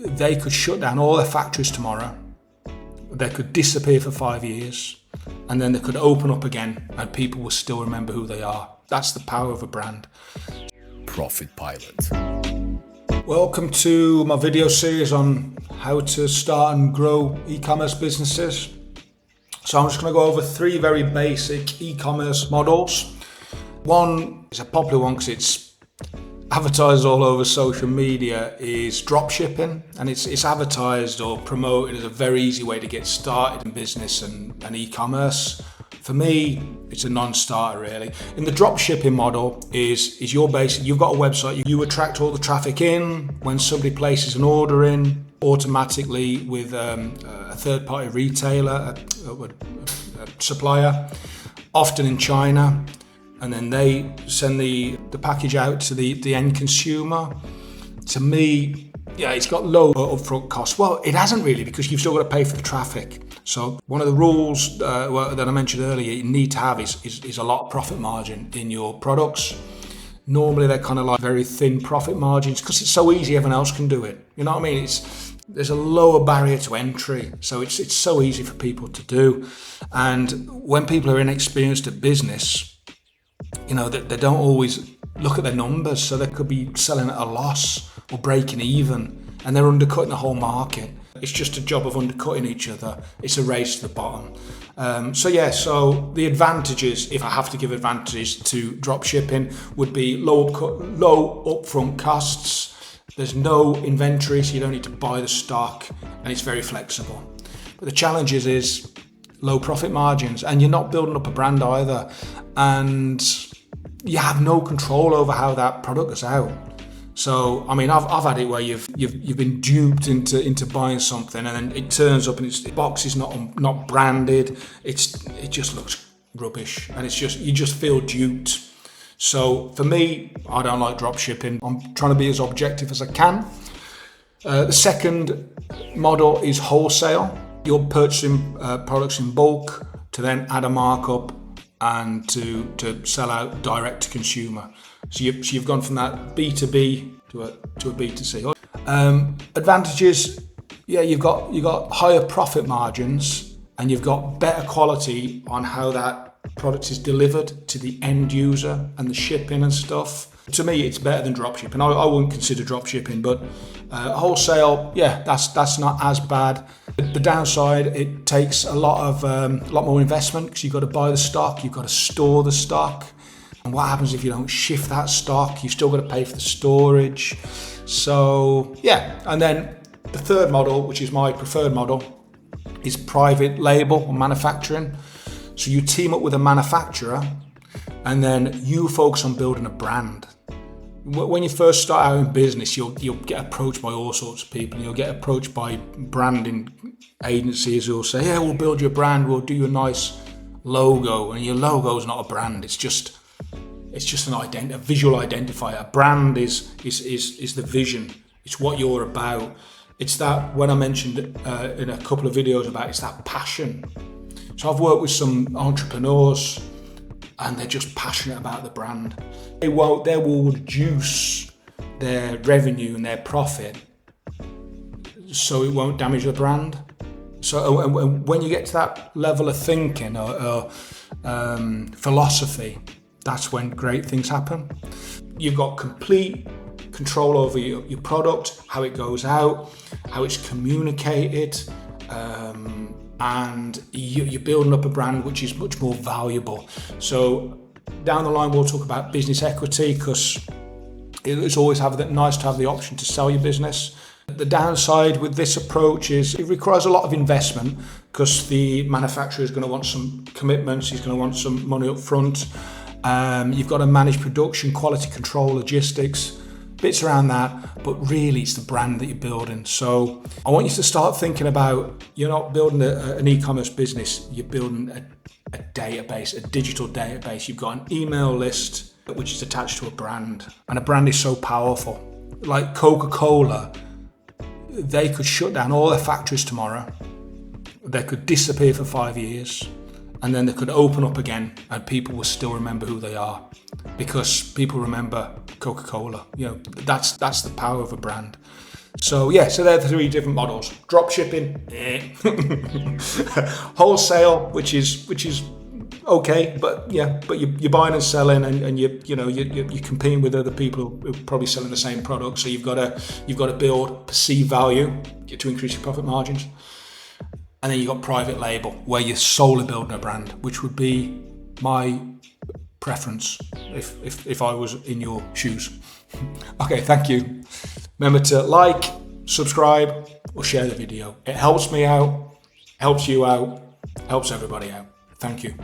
they could shut down all their factories tomorrow. They could disappear for 5 years, and then they could open up again and people will still remember who they are. That's the power of a brand. Profit Pilot. Welcome to my video series on how to start and grow e-commerce businesses. So I'm just going to go over 3 very basic e-commerce models. One is a popular one because it's advertised all over social media, is dropshipping, and it's advertised or promoted as a very easy way to get started in business and e-commerce. For me, it's a non-starter really. In the dropshipping model is your basic, you've got a website, you attract all the traffic in. When somebody places an order in, automatically with a third-party retailer, a supplier, often in China, and then they send the package out to the end consumer. To me, yeah, it's got low upfront costs. Well, it hasn't really, because you've still got to pay for the traffic. So one of the rules that I mentioned earlier you need to have is a lot of profit margin in your products. Normally they're kind of like very thin profit margins because it's so easy, everyone else can do it. You know what I mean? There's a lower barrier to entry, so it's so easy for people to do. And when people are inexperienced at business, you know, they don't always look at their numbers, so they could be selling at a loss or breaking even, and they're undercutting the whole market. It's just a job of undercutting each other. It's a race to the bottom. So the advantages, if I have to give advantages to drop shipping, would be low upfront costs. There's no inventory, so you don't need to buy the stock, and it's very flexible. But the challenges is low profit margins, and you're not building up a brand either, and you have no control over how that product goes out. So, I mean, I've had it where you've been duped into buying something, and then it turns up and the box is not branded. It just looks rubbish, and you just feel duped. So for me, I don't like drop shipping. I'm trying to be as objective as I can. The second model is wholesale. You're purchasing products in bulk to then add a markup and to sell out direct to consumer. So you've gone from that B2B to a B2C. Advantages, yeah, you've got higher profit margins, and you've got better quality on how that product is delivered to the end user and the shipping and stuff. To me, it's better than dropshipping. I wouldn't consider dropshipping, but wholesale, yeah, that's not as bad. The downside, it takes a lot more investment because you've got to buy the stock, you've got to store the stock. And what happens if you don't shift that stock? You've still got to pay for the storage. So yeah, and then the third model, which is my preferred model, is private label or manufacturing. So you team up with a manufacturer, and then you focus on building a brand. When you first start out in business, you'll get approached by all sorts of people. You'll get approached by branding agencies who'll say, "Yeah, we'll build your brand. We'll do you a nice logo," and your logo is not a brand. It's just a visual identifier. A brand is the vision. It's what you're about. It's that, when I mentioned in a couple of videos about, it's that passion. So I've worked with some entrepreneurs, and they're just passionate about the brand. They will reduce their revenue and their profit so it won't damage the brand. So and when you get to that level of thinking or philosophy, that's when great things happen. You've got complete control over your product, how it goes out, how it's communicated, and you're building up a brand which is much more valuable. So down the line we'll talk about business equity, because it's always nice to have the option to sell your business. The downside with this approach is it requires a lot of investment, because the manufacturer is going to want some commitments, he's going to want some money up front. You've got to manage production, quality control, logistics, bits around that, but really it's the brand that you're building. So I want you to start thinking about, you're not building an e-commerce business, you're building a database, a digital database. You've got an email list which is attached to a brand, and a brand is so powerful. Like Coca-Cola, they could shut down all their factories tomorrow, they could disappear for 5 years, and then they could open up again and people will still remember who they are, because people remember Coca-Cola. You know, that's the power of a brand. So yeah, so they're the three different models. Dropshipping, wholesale, which is okay, but you're buying and selling, and you're competing with other people who are probably selling the same product. So you've got to build perceived value to increase your profit margins. And then you've got private label, where you're solely building a brand, which would be my preference if I was in your shoes. Okay, thank you. Remember to like, subscribe, or share the video. It helps me out, helps you out, helps everybody out. Thank you.